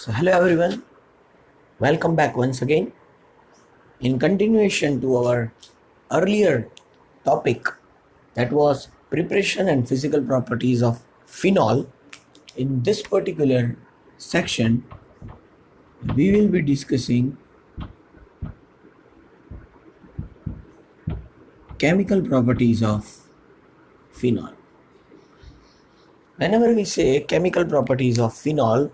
So, hello everyone, welcome back once again. In continuation to our earlier topic, that was preparation and physical properties of phenol, in this particular section, we will be discussing chemical properties of phenol. Whenever we say chemical properties of phenol,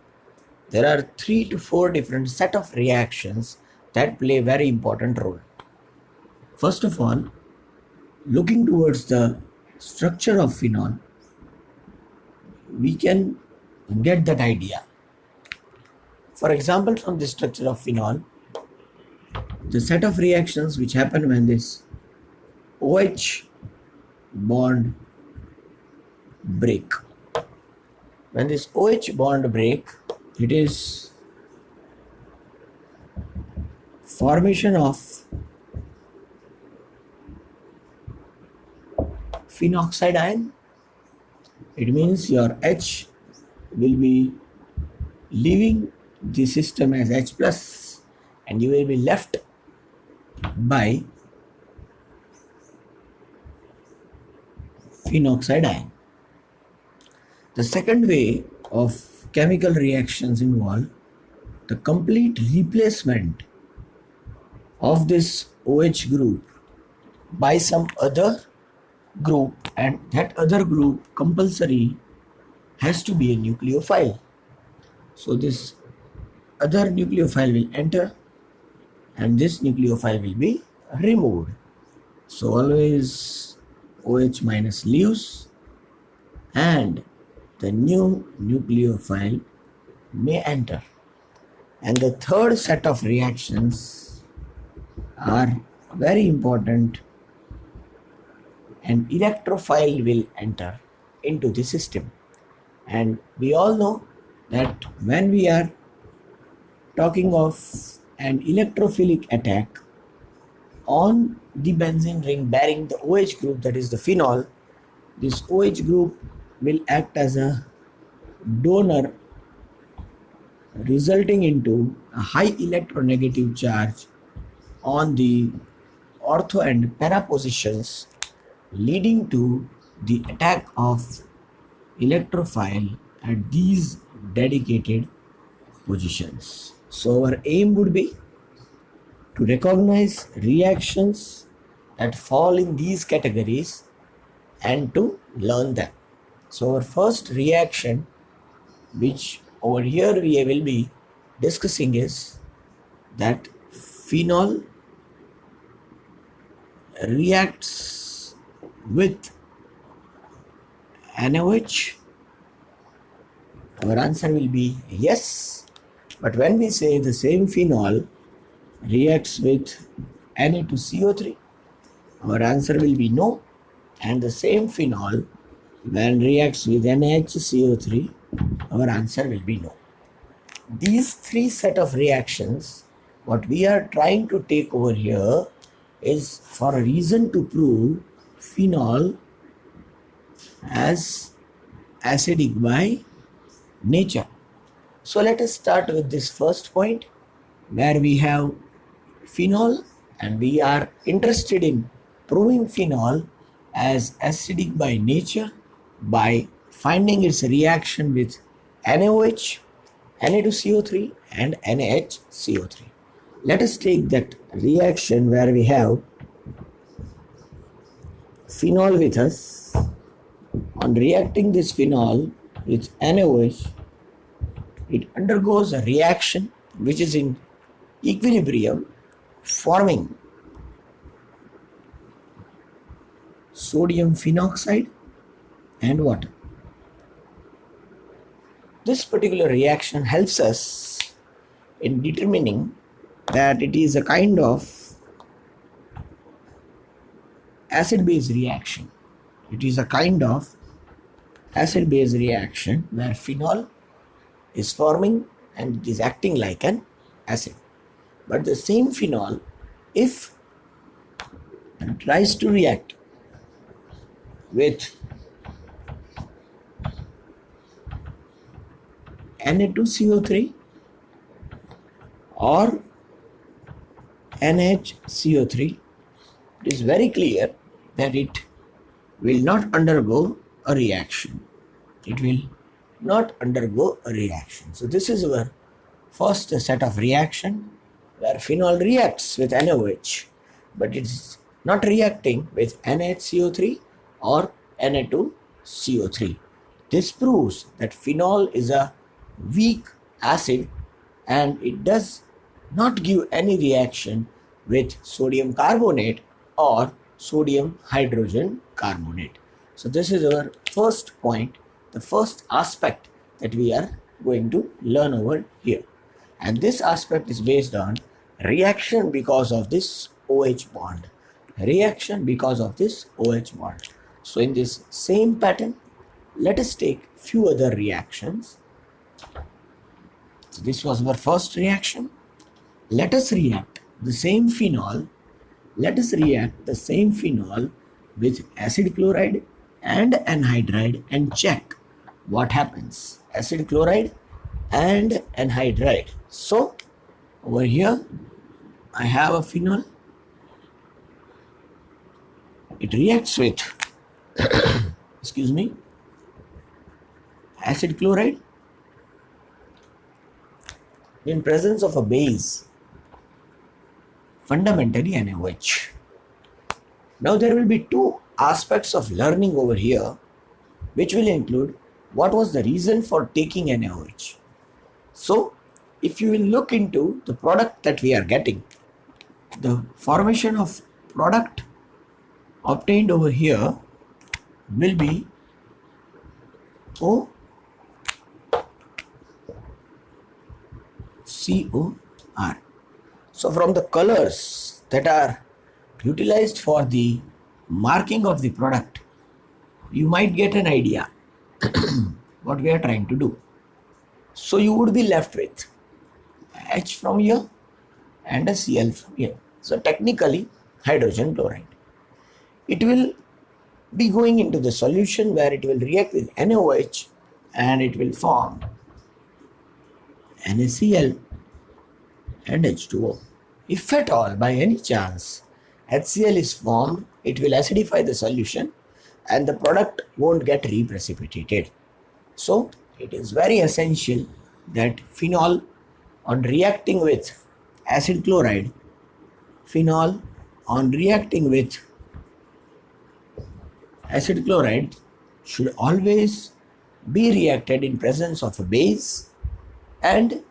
there are 3 to 4 different set of reactions that play a very important role. First of all, looking towards the structure of phenol, we can get that idea. For example, from the structure of phenol, the set of reactions which happen when this OH bond break. When this OH bond break, it is formation of phenoxide ion. It means your H will be leaving the system as H plus and you will be left by phenoxide ion. The second way of chemical reactions involve the complete replacement of this OH group by some other group, and that other group compulsory has to be a nucleophile. So this other nucleophile will enter and this nucleophile will be removed. So always OH minus leaves and the new nucleophile may enter. And the third set of reactions are very important. An electrophile will enter into the system. And we all know that when we are talking of an electrophilic attack on the benzene ring bearing the OH group, that is the phenol, this OH group will act as a donor, resulting into a high electronegative charge on the ortho and para positions, leading to the attack of electrophile at these dedicated positions. So our aim would be to recognize reactions that fall in these categories and to learn them. So our first reaction, which over here we will be discussing, is that phenol reacts with NaOH. Our answer will be yes. But when we say the same phenol reacts with Na2CO3, our answer will be no. And the same phenol when reacts with NaHCO3, our answer will be no. These three set of reactions, what we are trying to take over here is for a reason to prove phenol as acidic by nature. So let us start with this first point where we have phenol and we are interested in proving phenol as acidic by nature by finding its reaction with NaOH, Na2CO3 and NaHCO3. Let us take that reaction where we have phenol with us. On reacting this phenol with NaOH, it undergoes a reaction which is in equilibrium, forming sodium phenoxide and water. This particular reaction helps us in determining that it is a kind of acid-base reaction. It is a kind of acid-base reaction where phenol is forming and it is acting like an acid. But the same phenol, if it tries to react with Na2CO3, or NHCO3, it is very clear that it will not undergo a reaction. It will not undergo a reaction. So this is our first set of reaction where phenol reacts with NaOH, but it is not reacting with NHCO3 or Na2CO3. This proves that phenol is a weak acid and it does not give any reaction with sodium carbonate or sodium hydrogen carbonate. So this is our first point, the first aspect that we are going to learn over here. And this aspect is based on reaction because of this OH bond. Reaction because of this OH bond. So in this same pattern, let us take few other reactions. So this was our first reaction. Let us react the same phenol. Let us react the same phenol with acid chloride and anhydride and check what happens. Acid chloride and anhydride. So over here I have a phenol. It reacts with excuse me, acid chloride in presence of a base, fundamentally NaOH. Now there will be two aspects of learning over here, which will include what was the reason for taking NaOH. So if you will look into the product that we are getting, the formation of product obtained over here will be OCOR. So from the colors that are utilized for the marking of the product, you might get an idea what we are trying to do. So you would be left with H from here and a Cl from here. So technically hydrogen chloride. It will be going into the solution where it will react with NaOH and it will form NaCl and H2O. If at all by any chance HCl is formed, it will acidify the solution and the product won't get reprecipitated. So it is very essential that phenol on reacting with acid chloride, phenol on reacting with acid chloride should always be reacted in presence of a base, and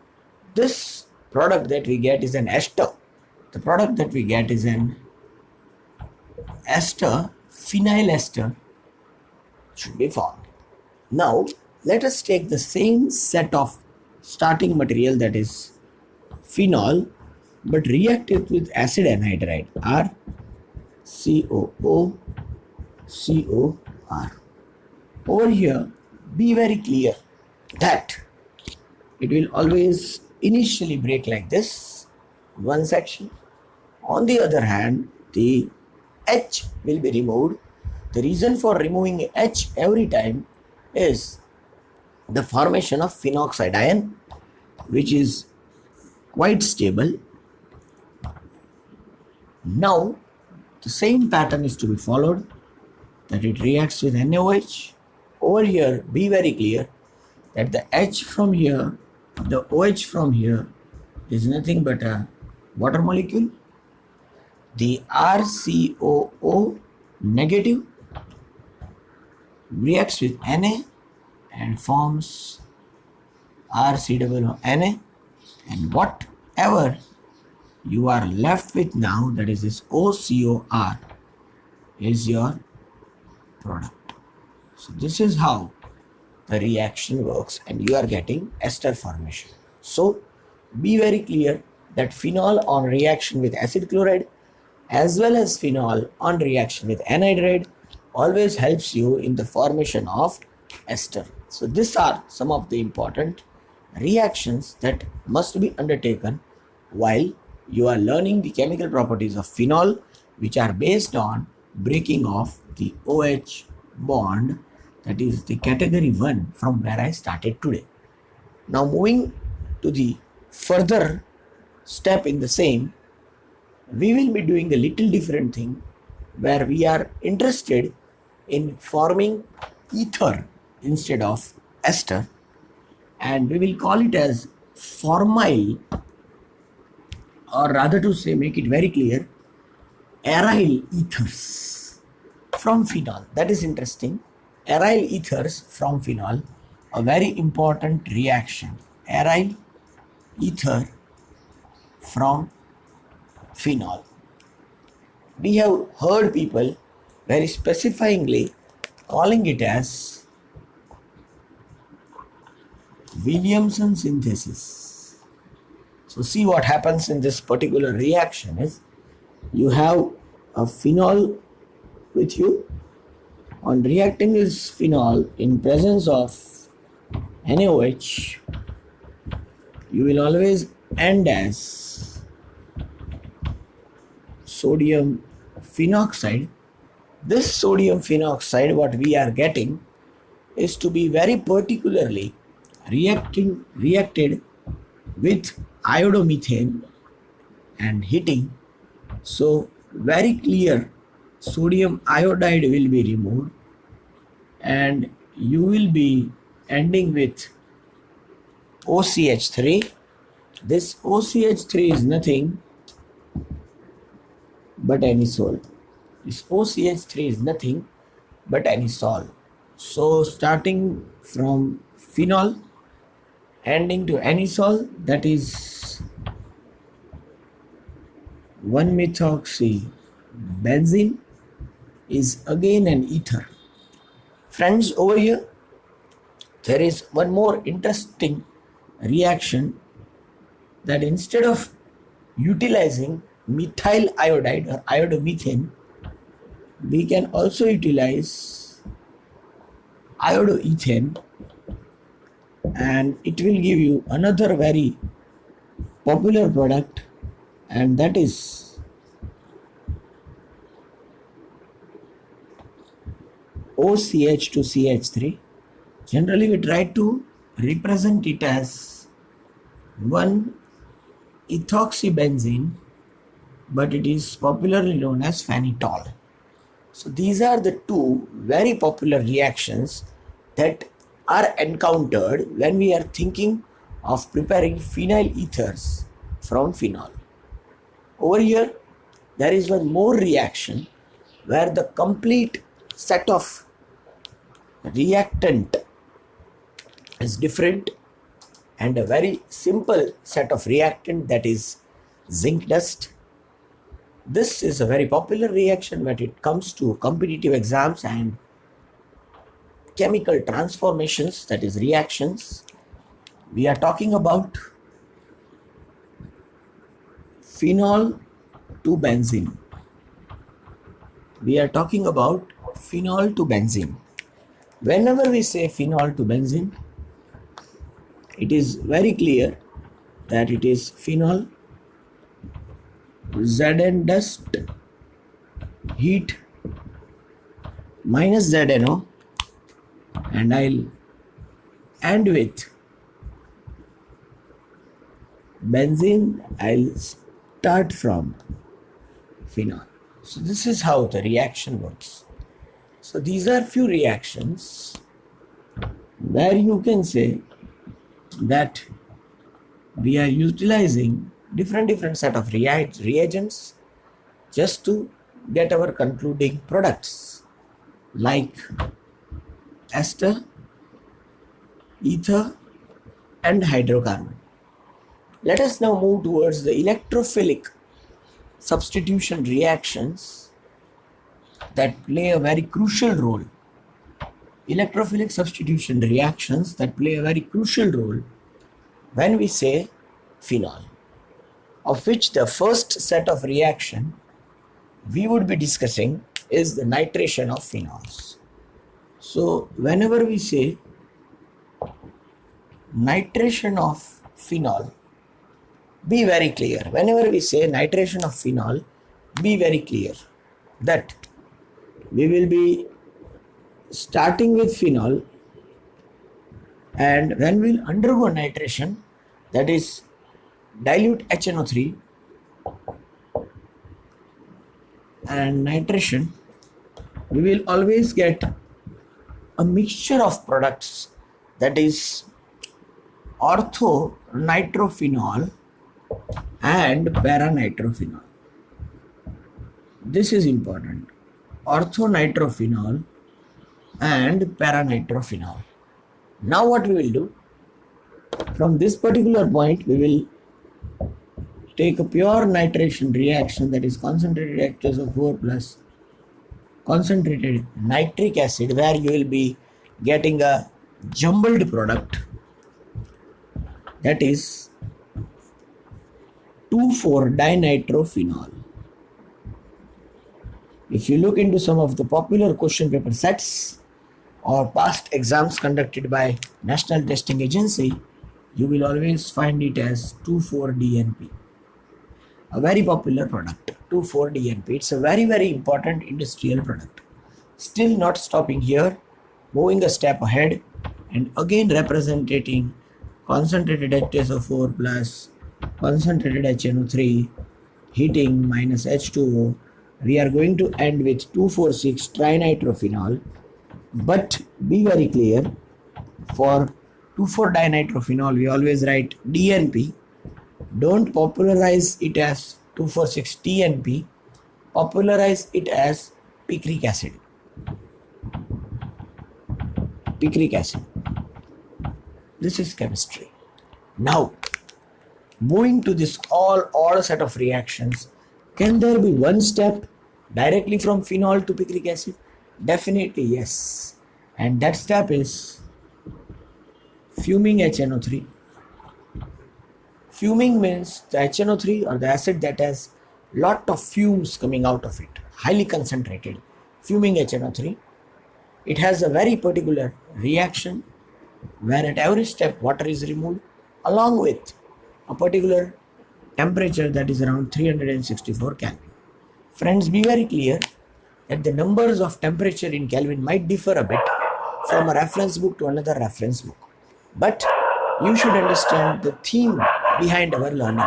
this product that we get is an ester. The product that we get is an ester, phenyl ester should be formed. Now let us take the same set of starting material, that is phenol, but react it with acid anhydride, RCOO COR. Over here, be very clear that it will always initially break like this, one section. On the other hand, the H will be removed. The reason for removing H every time is the formation of phenoxide ion, which is quite stable. Now, the same pattern is to be followed, that it reacts with NaOH. Over here, be very clear that the H from here, the OH from here is nothing but a water molecule. The RCOO negative reacts with Na and forms RCOO Na, and whatever you are left with now, that is this OCOR, is your product. So this is how the reaction works, and you are getting ester formation. So be very clear that phenol on reaction with acid chloride as well as phenol on reaction with anhydride always helps you in the formation of ester. So these are some of the important reactions that must be undertaken while you are learning the chemical properties of phenol, which are based on breaking of the OH bond, that is the category 1 from where I started today. Now moving to the further step in the same, we will be doing a little different thing where we are interested in forming ether instead of ester, and we will call it as formyl, or rather to say, make it very clear, aryl ethers from phenol. That is interesting. Aryl ethers from phenol, a very important reaction. Aryl ether from phenol. We have heard people very specifyingly calling it as Williamson synthesis. So see what happens in this particular reaction is you have a phenol with you. On reacting this phenol in presence of NaOH, you will always end as sodium phenoxide. This sodium phenoxide, what we are getting, is to be very particularly reacted with iodomethane and heating. So very clear sodium iodide will be removed and you will be ending with OCH3. This OCH3 is nothing but anisole. This OCH3 is nothing but anisole. So starting from phenol ending to anisole, that is 1-methoxy benzene is again an ether. Friends, over here there is one more interesting reaction, that instead of utilizing methyl iodide or iodomethane, we can also utilize iodoethane, and it will give you another very popular product, and that is OCH to CH3. Generally we try to represent it as 1-ethoxybenzene, but it is popularly known as phenitol. So these are the two very popular reactions that are encountered when we are thinking of preparing phenyl ethers from phenol. Over here there is one more reaction where the complete set of reactant is different, and a very simple set of reactant, that is zinc dust. This is a very popular reaction when it comes to competitive exams and chemical transformations, that is reactions. We are talking about phenol to benzene. We are talking about phenol to benzene. Whenever we say phenol to benzene, it is very clear that it is phenol, Zn dust, heat minus ZnO, and I'll end with benzene. I'll start from phenol. So this is how the reaction works. So these are few reactions where you can say that we are utilizing different set of reagents just to get our concluding products like ester, ether and hydrocarbon. Let us now move towards the electrophilic substitution reactions that play a very crucial role. Electrophilic substitution reactions that play a very crucial role when we say phenol, of which the first set of reaction we would be discussing is the nitration of phenols. So whenever we say nitration of phenol, be very clear. Whenever we say nitration of phenol, be very clear that we will be starting with phenol, and when we will undergo nitration, that is dilute HNO3 and nitration, we will always get a mixture of products, that is orthonitrophenol and paranitrophenol. This is important. Orthonitrophenol and paranitrophenol. Now what we will do, from this particular point we will take a pure nitration reaction, that is concentrated H2SO4 plus concentrated nitric acid, where you will be getting a jumbled product, that is 2,4-dinitrophenol. If you look into some of the popular question paper sets or past exams conducted by National Testing Agency, you will always find it as 2,4-DNP. A very popular product, 2,4-DNP. It's a very, very important industrial product. Still not stopping here, moving a step ahead and again representing concentrated H2SO4 plus concentrated HNO3 heating minus H2O. We are going to end with 2,4,6-trinitrophenol. But be very clear, for 2,4-dinitrophenol we always write DNP. Don't popularize it as 2,4,6-TNP. Popularize it as picric acid. Picric acid. This is chemistry. Now, moving to this all set of reactions, can there be one step directly from phenol to picric acid? Definitely yes. And that step is fuming HNO3. Fuming means the HNO3 or the acid that has lot of fumes coming out of it, highly concentrated. Fuming HNO3. It has a very particular reaction where at every step water is removed along with a particular temperature, that is around 364 Kelvin. Friends, be very clear that the numbers of temperature in Kelvin might differ a bit from a reference book to another reference book. But you should understand the theme behind our learning.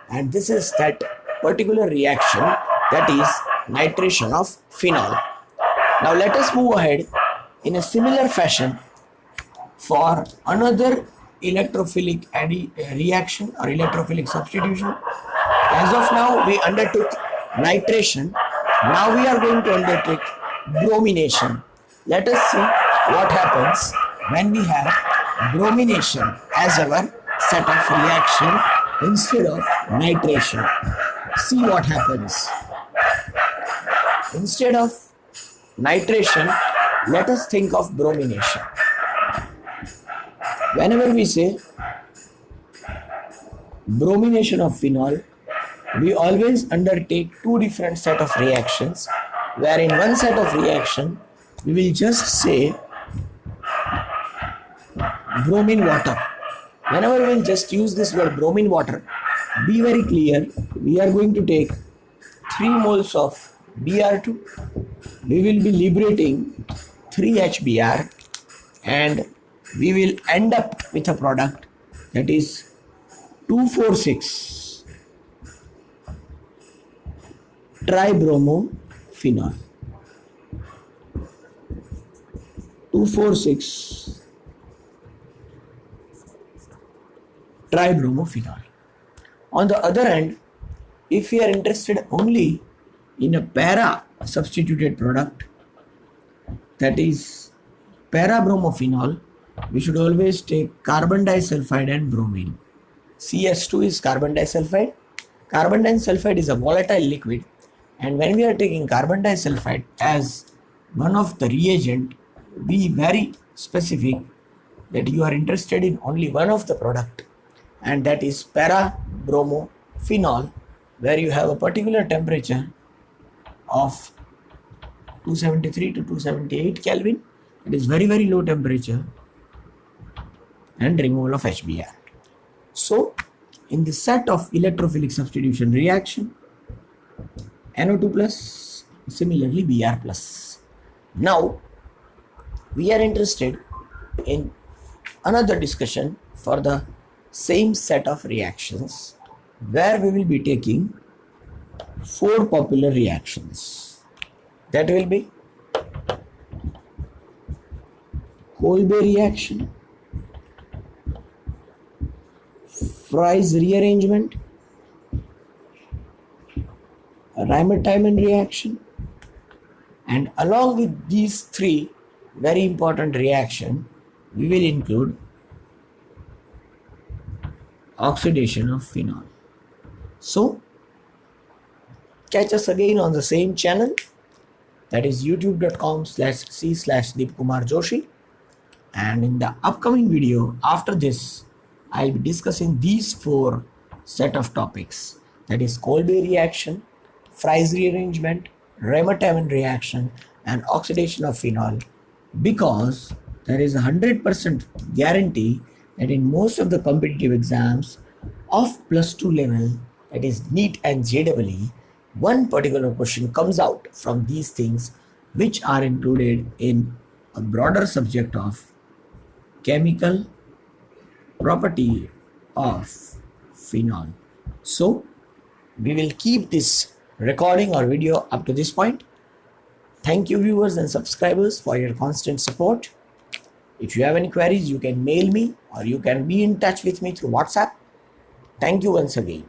And this is that particular reaction, that is nitration of phenol. Now let us move ahead in a similar fashion for another electrophilic reaction or electrophilic substitution. As of now, we undertook nitration. Now we are going to undertake bromination. Let us see what happens when we have bromination as our set of reaction instead of nitration. See what happens. Instead of nitration, let us think of bromination. Whenever we say bromination of phenol, we always undertake two different set of reactions, where in one set of reaction we will just say bromine water. Whenever we will just use this word bromine water, be very clear, we are going to take 3 moles of Br2. We will be liberating 3 HBr and we will end up with a product that is 2,4,6 tribromophenol. 2,4,6 tribromophenol. On the other hand, if we are interested only in a para substituted product, that is parabromophenol, we should always take carbon disulfide and bromine. CS2 is carbon disulfide. Carbon disulfide is a volatile liquid, and when we are taking carbon disulfide as one of the reagent, be very specific that you are interested in only one of the product, and that is parabromophenol, where you have a particular temperature of 273 to 278 Kelvin. It is very, very low temperature, and removal of HBr. So in the set of electrophilic substitution reaction, NO2 plus, similarly Br plus. Now we are interested in another discussion for the same set of reactions, where we will be taking 4 popular reactions. That will be Kolbe reaction, Fries rearrangement, Riemann-Timon reaction, and along with these 3 very important reaction, we will include oxidation of phenol. So catch us again on the same channel, that is youtube.com/c/Deepkumar Joshi, and in the upcoming video after this I'll be discussing these 4 set of topics, that is Kolbe reaction, Fries rearrangement, Riemann-Timon reaction, and oxidation of phenol, because there is a 100% guarantee that in most of the competitive exams of +2 level, that is NEET and JEE, one particular question comes out from these things, which are included in a broader subject of chemical property of phenol. So we will keep this recording or video up to this point. Thank you viewers and subscribers for your constant support. If you have any queries, you can mail me or you can be in touch with me through WhatsApp. Thank you once again.